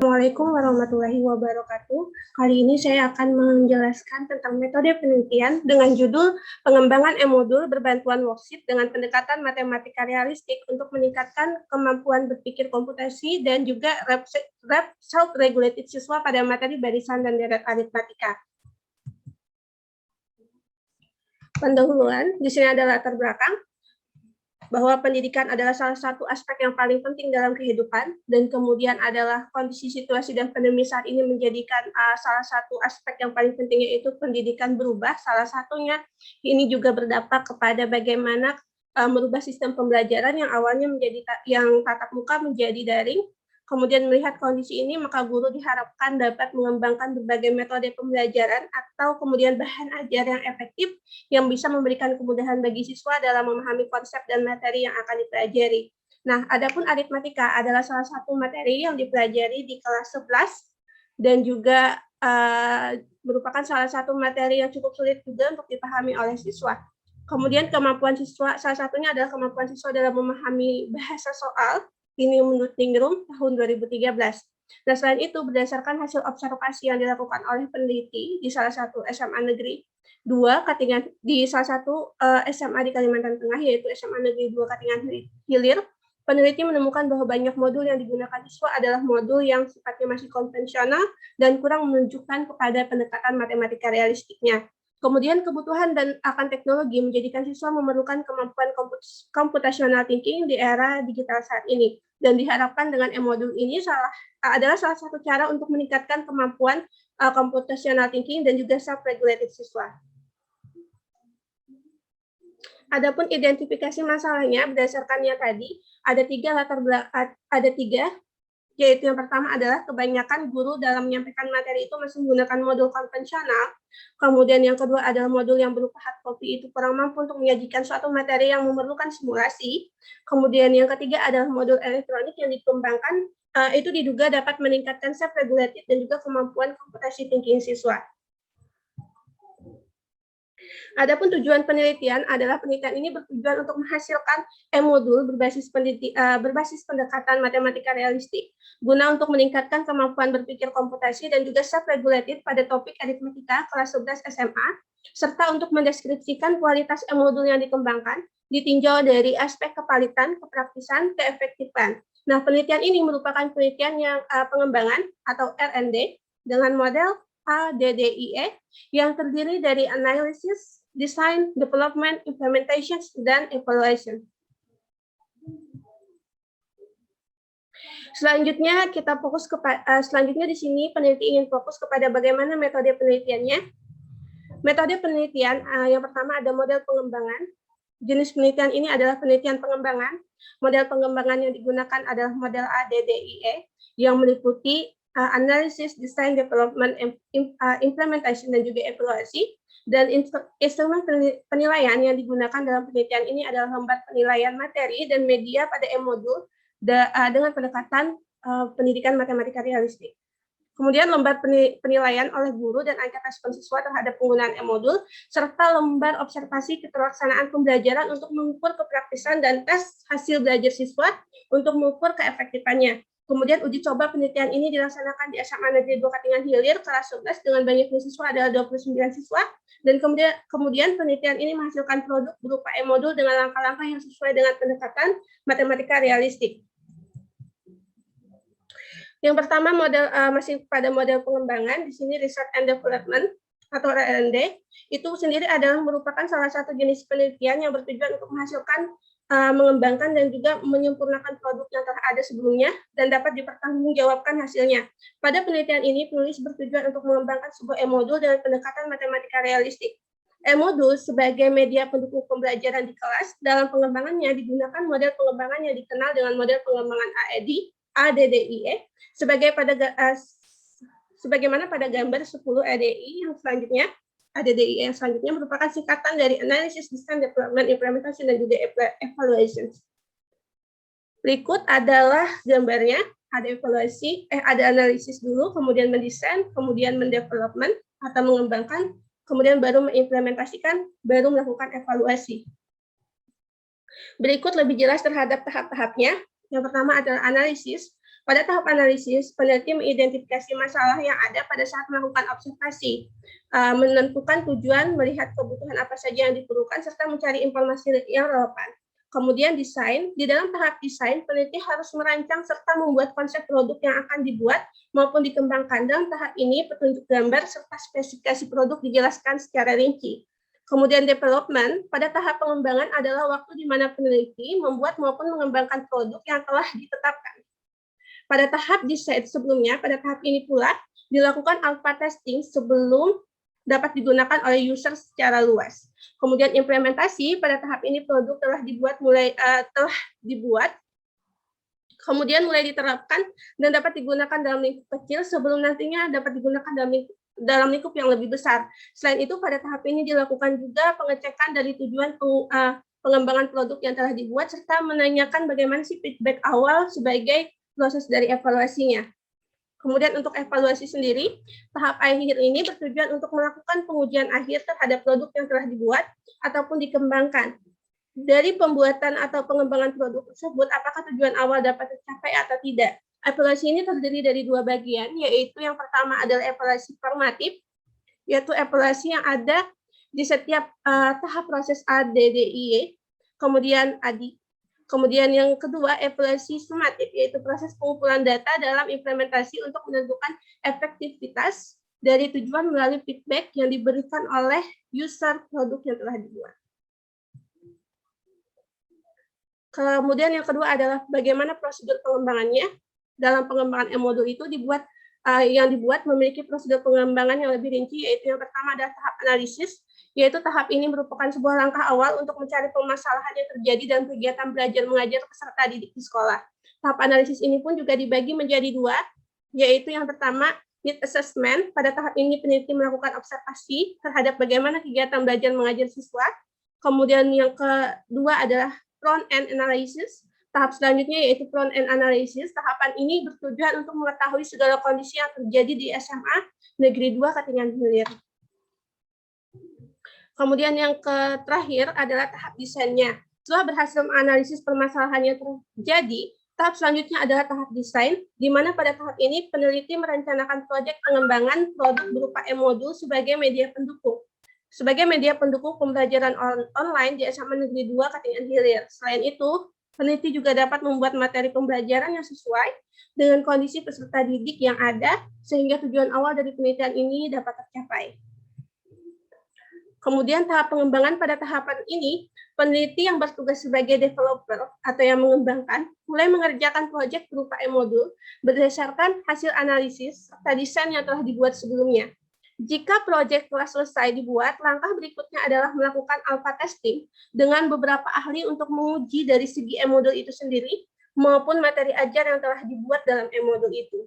Assalamualaikum warahmatullahi wabarakatuh. Kali ini saya akan menjelaskan tentang metode penelitian dengan judul pengembangan e-modul berbantuan worksheet dengan pendekatan matematika realistik untuk meningkatkan kemampuan berpikir komputasi dan juga self-regulated siswa pada materi barisan dan deret aritmatika. Pendahuluan, di sini ada latar belakang bahwa pendidikan adalah salah satu aspek yang paling penting dalam kehidupan, dan kemudian adalah kondisi situasi dan pandemi saat ini menjadikan salah satu aspek yang paling penting yaitu pendidikan berubah. Salah satunya ini juga berdampak kepada bagaimana merubah sistem pembelajaran yang awalnya menjadi yang tatap muka menjadi daring. Kemudian melihat kondisi ini, maka guru diharapkan dapat mengembangkan berbagai metode pembelajaran atau kemudian bahan ajar yang efektif yang bisa memberikan kemudahan bagi siswa dalam memahami konsep dan materi yang akan dipelajari. Nah, adapun aritmatika adalah salah satu materi yang dipelajari di kelas 11 dan juga merupakan salah satu materi yang cukup sulit juga untuk dipahami oleh siswa. Kemudian kemampuan siswa, salah satunya adalah kemampuan siswa dalam memahami bahasa soal, ini menurut Ningrum tahun 2013. Nah, selain itu, berdasarkan hasil observasi yang dilakukan oleh peneliti di salah satu SMA Negeri 2 Katingan, di salah satu SMA di Kalimantan Tengah, yaitu SMA Negeri 2 Katingan Hilir, peneliti menemukan bahwa banyak modul yang digunakan siswa adalah modul yang sifatnya masih konvensional dan kurang menunjukkan kepada pendekatan matematika realistiknya. Kemudian kebutuhan dan akan teknologi menjadikan siswa memerlukan kemampuan computational thinking di era digital saat ini. Dan diharapkan dengan e-modul ini adalah salah satu cara untuk meningkatkan kemampuan computational thinking dan juga self-regulated siswa. Adapun identifikasi masalahnya berdasarkannya tadi ada tiga, yaitu yang pertama adalah kebanyakan guru dalam menyampaikan materi itu masih menggunakan modul konvensional. Kemudian yang kedua adalah modul yang berupa hard copy itu kurang mampu untuk menyajikan suatu materi yang memerlukan simulasi. Kemudian yang ketiga adalah modul elektronik yang dikembangkan itu diduga dapat meningkatkan self-regulated dan juga kemampuan komputasi thinking siswa. Adapun tujuan penelitian adalah penelitian ini bertujuan untuk menghasilkan e-modul berbasis pendekatan matematika realistik guna untuk meningkatkan kemampuan berpikir komputasi dan juga self-regulated pada topik aritmatika kelas 11 SMA, serta untuk mendeskripsikan kualitas e-modul yang dikembangkan ditinjau dari aspek kepalitan, kepraktisan, keefektifan. Nah, penelitian ini merupakan penelitian yang pengembangan atau R&D dengan model ADDIE yang terdiri dari analisis, design, development, implementation, dan evaluation. Selanjutnya di sini peneliti ingin fokus kepada bagaimana metode penelitiannya. Metode penelitian yang pertama ada model pengembangan. Jenis penelitian ini adalah penelitian pengembangan. Model pengembangan yang digunakan adalah model ADDIE yang meliputi analisis, design, development, implementation, dan juga evaluasi. Dan instrumen penilaian yang digunakan dalam penelitian ini adalah lembar penilaian materi dan media pada e-modul dengan pendekatan pendidikan matematika realistik. Kemudian lembar penilaian oleh guru dan angka respon siswa terhadap penggunaan e-modul, serta lembar observasi keterlaksanaan pembelajaran untuk mengukur kepraktisan dan tes hasil belajar siswa untuk mengukur keefektifannya. Kemudian uji coba penelitian ini dilaksanakan di SMA Negeri 2 Katingan Hilir kelas 11 dengan banyaknya siswa adalah 29 siswa, dan kemudian penelitian ini menghasilkan produk berupa e-modul dengan langkah-langkah yang sesuai dengan pendekatan matematika realistik. Yang pertama masih pada model pengembangan, di sini research and development atau R&D itu sendiri adalah merupakan salah satu jenis penelitian yang bertujuan untuk menghasilkan mengembangkan dan juga menyempurnakan produk yang telah ada sebelumnya dan dapat dipertanggungjawabkan hasilnya. Pada penelitian ini, penulis bertujuan untuk mengembangkan sebuah e-modul dengan pendekatan matematika realistik. E-modul sebagai media pendukung pembelajaran di kelas, dalam pengembangannya digunakan model pengembangan yang dikenal dengan model pengembangan ADDIE, sebagaimana pada gambar 10 ADI yang selanjutnya. ADDIE yang selanjutnya merupakan singkatan dari Analysis, Design, Development, Implementation, dan juga Evaluation. Berikut adalah gambarnya, ada analisis dulu, kemudian mendesain, kemudian mendevelopment atau mengembangkan, kemudian baru mengimplementasikan, baru melakukan evaluasi. Berikut lebih jelas terhadap tahap-tahapnya. Yang pertama adalah analisis. Pada tahap analisis, peneliti mengidentifikasi masalah yang ada pada saat melakukan observasi, menentukan tujuan, melihat kebutuhan apa saja yang diperlukan, serta mencari informasi yang relevan. Kemudian desain, di dalam tahap desain, peneliti harus merancang serta membuat konsep produk yang akan dibuat maupun dikembangkan. Dalam tahap ini, petunjuk gambar serta spesifikasi produk dijelaskan secara rinci. Kemudian development, pada tahap pengembangan adalah waktu di mana peneliti membuat maupun mengembangkan produk yang telah ditetapkan. Pada tahap desain sebelumnya, pada tahap ini pula dilakukan alpha testing sebelum dapat digunakan oleh user secara luas. Kemudian implementasi, pada tahap ini produk telah dibuat, kemudian mulai diterapkan dan dapat digunakan dalam lingkup kecil sebelum nantinya dapat digunakan dalam lingkup yang lebih besar. Selain itu, pada tahap ini dilakukan juga pengecekan dari tujuan pengembangan produk yang telah dibuat, serta menanyakan bagaimana sih feedback awal sebagai proses dari evaluasinya. Kemudian untuk evaluasi sendiri, tahap akhir ini bertujuan untuk melakukan pengujian akhir terhadap produk yang telah dibuat ataupun dikembangkan. Dari pembuatan atau pengembangan produk tersebut, apakah tujuan awal dapat tercapai atau tidak? Evaluasi ini terdiri dari dua bagian, yaitu yang pertama adalah evaluasi formatif, yaitu evaluasi yang ada di setiap tahap proses ADDIE, kemudian ADI. Kemudian yang kedua, evaluasi sumatif, yaitu proses pengumpulan data dalam implementasi untuk menentukan efektivitas dari tujuan melalui feedback yang diberikan oleh user produk yang telah dibuat. Kemudian yang kedua adalah bagaimana prosedur pengembangannya. Dalam pengembangan e-modul itu yang dibuat memiliki prosedur pengembangan yang lebih rinci, yaitu yang pertama adalah tahap analisis, yaitu tahap ini merupakan sebuah langkah awal untuk mencari permasalahan yang terjadi dalam kegiatan belajar mengajar peserta didik di sekolah. Tahap analisis ini pun juga dibagi menjadi dua, yaitu yang pertama need assessment. Pada tahap ini peneliti melakukan observasi terhadap bagaimana kegiatan belajar mengajar siswa. Kemudian yang kedua adalah front-end analysis. Tahap selanjutnya yaitu front-end analysis. Tahapan ini bertujuan untuk mengetahui segala kondisi yang terjadi di SMA Negeri 2 Katingan Hilir. Kemudian yang terakhir adalah tahap desainnya. Setelah berhasil menganalisis permasalahan yang terjadi, tahap selanjutnya adalah tahap desain, di mana pada tahap ini peneliti merencanakan proyek pengembangan produk berupa e-modul sebagai media pendukung. Sebagai media pendukung pembelajaran online di SMA Negeri 2 Katingan Hilir. Selain itu, peneliti juga dapat membuat materi pembelajaran yang sesuai dengan kondisi peserta didik yang ada, sehingga tujuan awal dari penelitian ini dapat tercapai. Kemudian tahap pengembangan pada tahapan ini, peneliti yang bertugas sebagai developer atau yang mengembangkan mulai mengerjakan proyek berupa e-modul berdasarkan hasil analisis serta desain yang telah dibuat sebelumnya. Jika proyek telah selesai dibuat, langkah berikutnya adalah melakukan alpha testing dengan beberapa ahli untuk menguji dari segi e-modul itu sendiri maupun materi ajar yang telah dibuat dalam e-modul itu.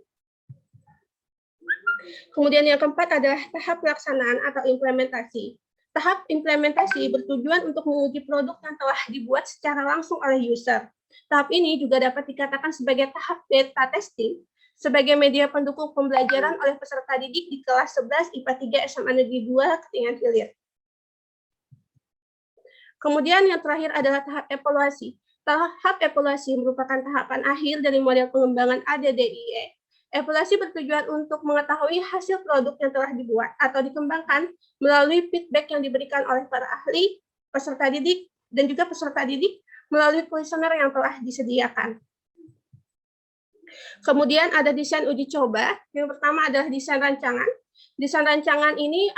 Kemudian yang keempat adalah tahap pelaksanaan atau implementasi. Tahap implementasi bertujuan untuk menguji produk yang telah dibuat secara langsung oleh user. Tahap ini juga dapat dikatakan sebagai tahap beta testing sebagai media pendukung pembelajaran oleh peserta didik di kelas 11 IPA 3 SMA Negeri 2 Katingan Hilir. Kemudian yang terakhir adalah tahap evaluasi. Tahap evaluasi merupakan tahapan akhir dari model pengembangan ADDIE. Evaluasi bertujuan untuk mengetahui hasil produk yang telah dibuat atau dikembangkan melalui feedback yang diberikan oleh para ahli, peserta didik, dan juga peserta didik melalui kuesioner yang telah disediakan. Kemudian ada desain uji coba. Yang pertama adalah desain rancangan. Desain rancangan ini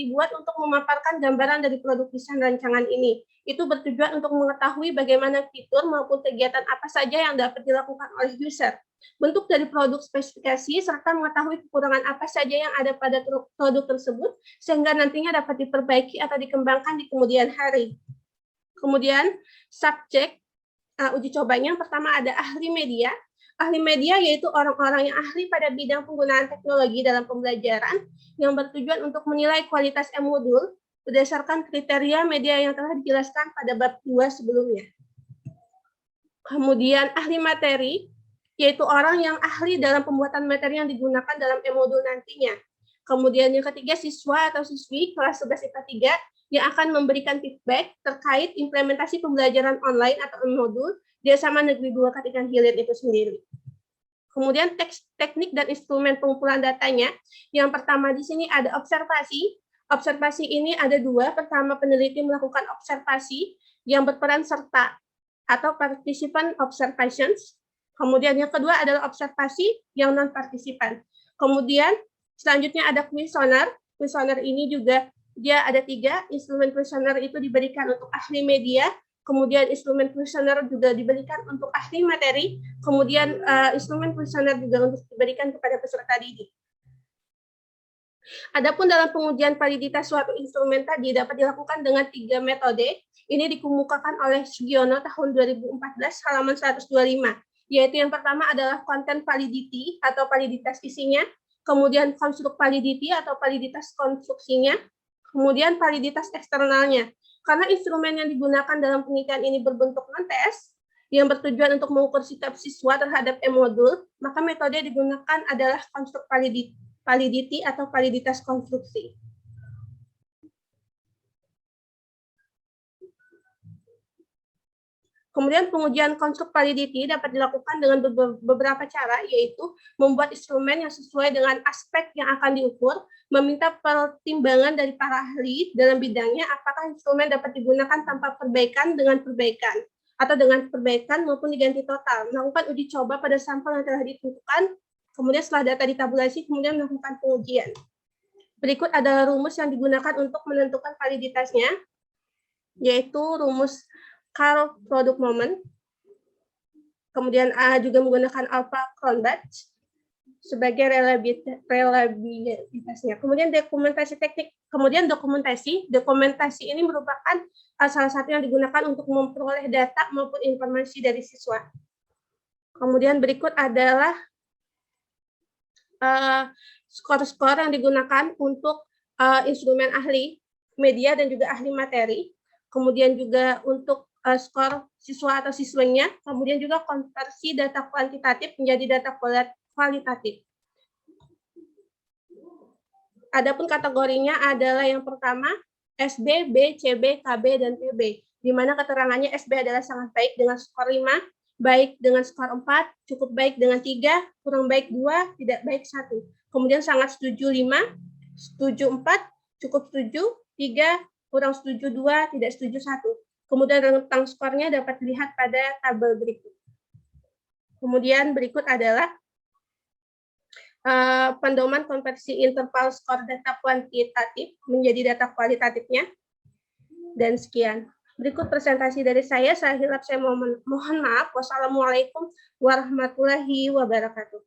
dibuat untuk memaparkan gambaran dari produk desain rancangan ini. Itu bertujuan untuk mengetahui bagaimana fitur maupun kegiatan apa saja yang dapat dilakukan oleh user. Bentuk dari produk spesifikasi serta mengetahui kekurangan apa saja yang ada pada produk tersebut sehingga nantinya dapat diperbaiki atau dikembangkan di kemudian hari. Kemudian subjek uji cobanya pertama ada ahli media. Ahli media yaitu orang-orang yang ahli pada bidang penggunaan teknologi dalam pembelajaran yang bertujuan untuk menilai kualitas e-modul berdasarkan kriteria media yang telah dijelaskan pada bab 2 sebelumnya. Kemudian ahli materi yaitu orang yang ahli dalam pembuatan materi yang digunakan dalam e-modul nantinya. Kemudian yang ketiga siswa atau siswi kelas 11 IPA 3 yang akan memberikan feedback terkait implementasi pembelajaran online atau e-modul kerjasama negeri 2 Katikan Hilir itu sendiri. Kemudian teknik dan instrumen pengumpulan datanya. Yang pertama di sini ada observasi. Observasi ini ada dua. Pertama, peneliti melakukan observasi yang berperan serta atau participant observations. Kemudian yang kedua adalah observasi yang non-partisipan. Kemudian selanjutnya ada kuesioner. Kuesioner ini juga dia ada 3. Instrumen kuesioner itu diberikan untuk ahli media, kemudian instrumen kuesioner juga diberikan untuk ahli materi, kemudian instrumen kuesioner juga untuk diberikan kepada peserta didik. Adapun dalam pengujian validitas suatu instrumen tadi dapat dilakukan dengan 3 metode. Ini dikemukakan oleh Sugiono tahun 2014 halaman 125. Yaitu yang pertama adalah content validity atau validitas isinya, kemudian konstruk validity atau validitas konstruksinya, kemudian validitas eksternalnya. Karena instrumen yang digunakan dalam penelitian ini berbentuk non-tes, yang bertujuan untuk mengukur sikap siswa terhadap e-modul, maka metode yang digunakan adalah konstruk validity atau validitas konstruksi. Kemudian pengujian konstruk validity dapat dilakukan dengan beberapa cara, yaitu membuat instrumen yang sesuai dengan aspek yang akan diukur, meminta pertimbangan dari para ahli dalam bidangnya apakah instrumen dapat digunakan tanpa perbaikan dengan perbaikan, atau dengan perbaikan maupun diganti total, melakukan uji coba pada sampel yang telah ditentukan, kemudian setelah data ditabulasi, kemudian melakukan pengujian. Berikut adalah rumus yang digunakan untuk menentukan validitasnya, yaitu rumus Karl Product Moment, kemudian juga menggunakan Alpha Cronbach sebagai reliabilitasnya. Kemudian dokumentasi teknik, kemudian dokumentasi ini merupakan salah satu yang digunakan untuk memperoleh data maupun informasi dari siswa. Kemudian berikut adalah skor-skor yang digunakan untuk instrumen ahli media dan juga ahli materi, kemudian juga untuk skor siswa atau siswanya, kemudian juga konversi data kuantitatif menjadi data kualitatif. Adapun kategorinya adalah yang pertama SB, B, CB, KB, dan PB, di mana keterangannya SB adalah sangat baik dengan skor 5, baik dengan skor 4, cukup baik dengan 3, kurang baik 2, tidak baik 1. Kemudian sangat setuju 5, setuju 4, cukup setuju 3, kurang setuju 2, tidak setuju 1. Kemudian rentang skornya dapat dilihat pada tabel berikut. Kemudian berikut adalah pendoman konversi interval skor data kuantitatif menjadi data kualitatifnya. Dan sekian. Berikut presentasi dari saya hilap, saya mohon maaf. Wassalamualaikum warahmatullahi wabarakatuh.